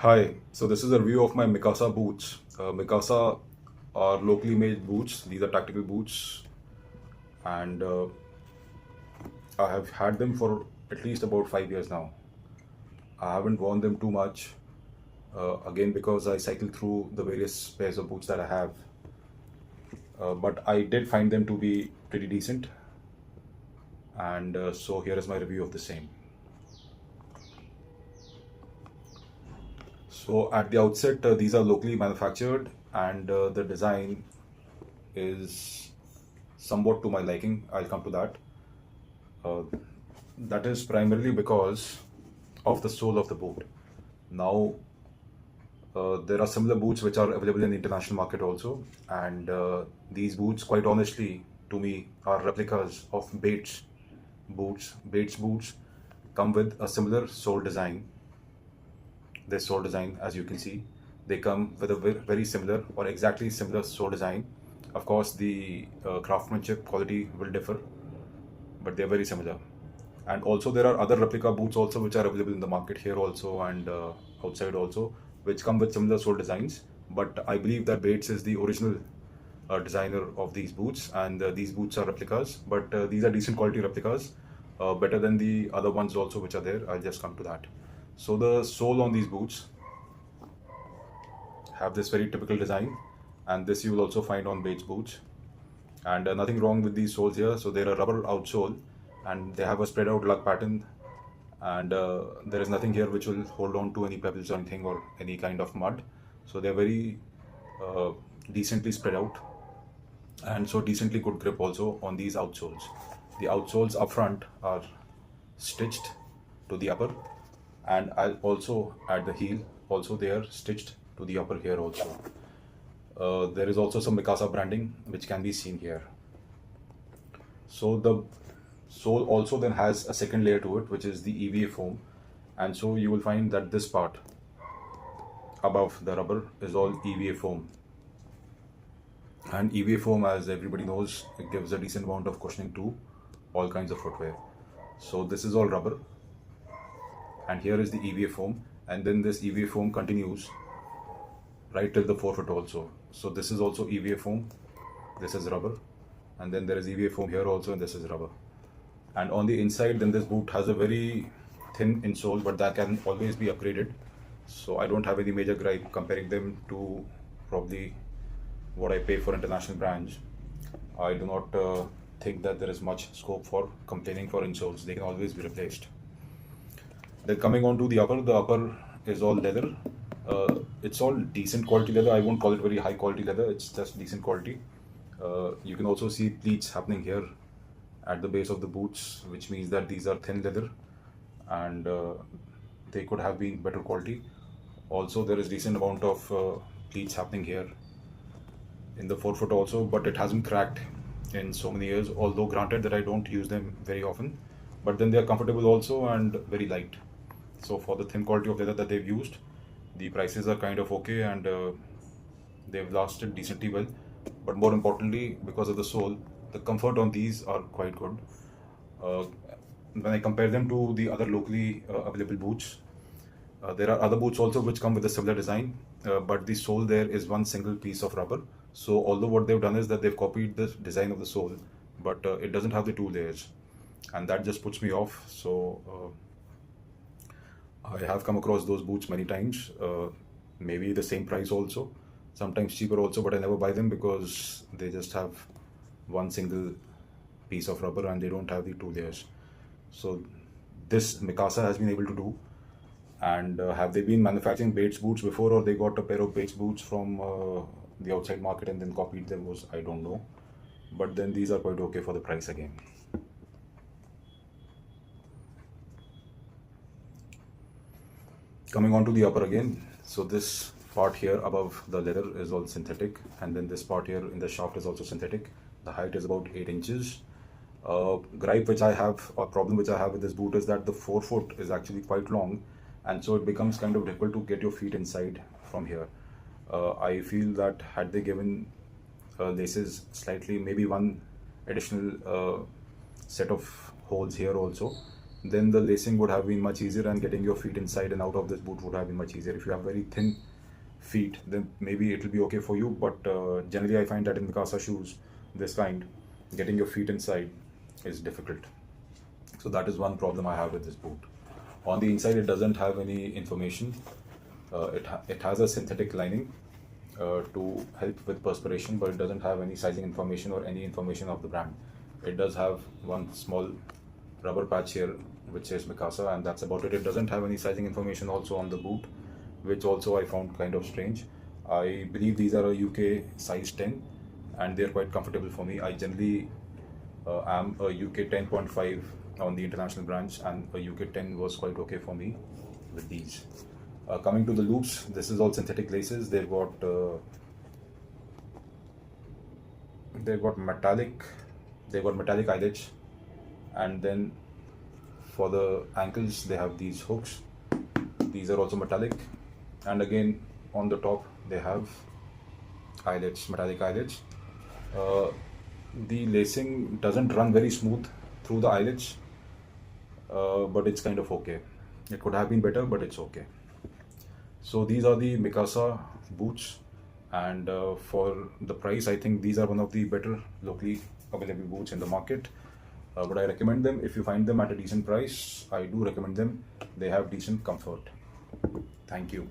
Hi, so this is a review of my Mikasa boots. Mikasa are locally made boots. These are tactical boots, and I have had them for at least about 5 years now. I haven't worn them too much, again because I cycle through the various pairs of boots that I have. But I did find them to be pretty decent, and so here is my review of the same. So at the outset, these are locally manufactured, and the design is somewhat to my liking. I'll come to that. Uh, that is primarily because of the sole of the boot. Now, there are similar boots which are available in the international market also, and these boots, quite honestly, to me, are replicas of Bates boots. Bates boots come with a similar sole design. This sole design, as you can see, they come with a very similar or exactly similar sole design. Of course, the craftsmanship quality will differ, but they're very similar. And also there are other replica boots also which are available in the market here also, and outside also, which come with similar sole designs. But I believe that Bates is the original designer of these boots, and these boots are replicas, but these are decent quality replicas, better than the other ones also which are there. I'll just come to that. So the sole on these boots have this very typical design, and this you will also find on Bates boots. And nothing wrong with these soles here. So they're a rubber outsole, and they have a spread out lug pattern, and there is nothing here which will hold on to any pebbles or anything or any kind of mud. So they're very uh, decently spread out, and so decently good grip also on these outsoles. The outsoles up front are stitched to the upper, and I'll also at the heel also they are stitched to the upper here also. There is also some Mikasa branding which can be seen here. So the sole also then has a second layer to it, which is the EVA foam, and so you will find that this part above the rubber is all EVA foam. And EVA foam, as everybody knows, it gives a decent amount of cushioning to all kinds of footwear. So this is all rubber, and here is the EVA foam, and then this EVA foam continues right till the forefoot also. So this is also EVA foam, this is rubber, and then there is EVA foam here also, and this is rubber. And on the inside, then this boot has a very thin insole, but that can always be upgraded. So I don't have any major gripe comparing them to probably what I pay for international brands. I do not think that there is much scope for complaining for insoles. They can always be replaced. Then coming on to the upper is all leather. It's all decent quality leather. I won't call it very high quality leather. It's just decent quality. You can also see pleats happening here at the base of the boots, which means that these are thin leather, and they could have been better quality. Also, there is decent amount of pleats happening here in the forefoot also, but it hasn't cracked in so many years. Although granted that I don't use them very often, but then they are comfortable also and very light. So for the thin quality of leather that they've used, the prices are kind of okay, and they've lasted decently well. But more importantly, because of the sole, the comfort on these are quite good. Uh, when I compare them to the other locally available boots, there are other boots also which come with a similar design, but the sole there is one single piece of rubber. So although what they've done is that they've copied the design of the sole, but it doesn't have the two layers, and that just puts me off. So I have come across those boots many times, maybe the same price also, sometimes cheaper also, but I never buy them because they just have one single piece of rubber and they don't have the two layers. So this Mikasa has been able to do. And have they been manufacturing Bates boots before, or they got a pair of Bates boots from the outside market and then copied them? Was I don't know, but then these are quite okay for the price again. Coming on to the upper again, so this part here above the leather is all synthetic, and then this part here in the shaft is also synthetic. The height is about 8 inches. Gripe which I have, or problem which I have with this boot, is that the forefoot is actually quite long, and so it becomes kind of difficult to get your feet inside from here. I feel that had they given laces slightly, maybe one additional set of holes here also, then the lacing would have been much easier, and getting your feet inside and out of this boot would have been much easier. If you have very thin feet, then maybe it will be okay for you, but generally I find that in Mikasa shoes, this kind, getting your feet inside is difficult. So that is one problem I have with this boot. On the inside, it doesn't have any information. It has a synthetic lining to help with perspiration, but it doesn't have any sizing information or any information of the brand. It does have one small rubber patch here which says Mikasa, and that's about it. It doesn't have any sizing information also on the boot, which also I found kind of strange. I believe these are a UK size 10 and they're quite comfortable for me. I generally am a UK 10.5 on the international branch, and a UK 10 was quite okay for me with these. Coming to the loops, this is all synthetic laces. They've got metallic eyelets, and then for the ankles they have these hooks. These are also metallic, and again on the top they have eyelets, metallic eyelets. The lacing doesn't run very smooth through the eyelets, but it's kind of okay. It could have been better, but it's okay. So these are the Mikasa boots, and for the price, I think these are one of the better locally available boots in the market. Would I recommend them? If you find them at a decent price, I do recommend them. They have decent comfort. Thank you.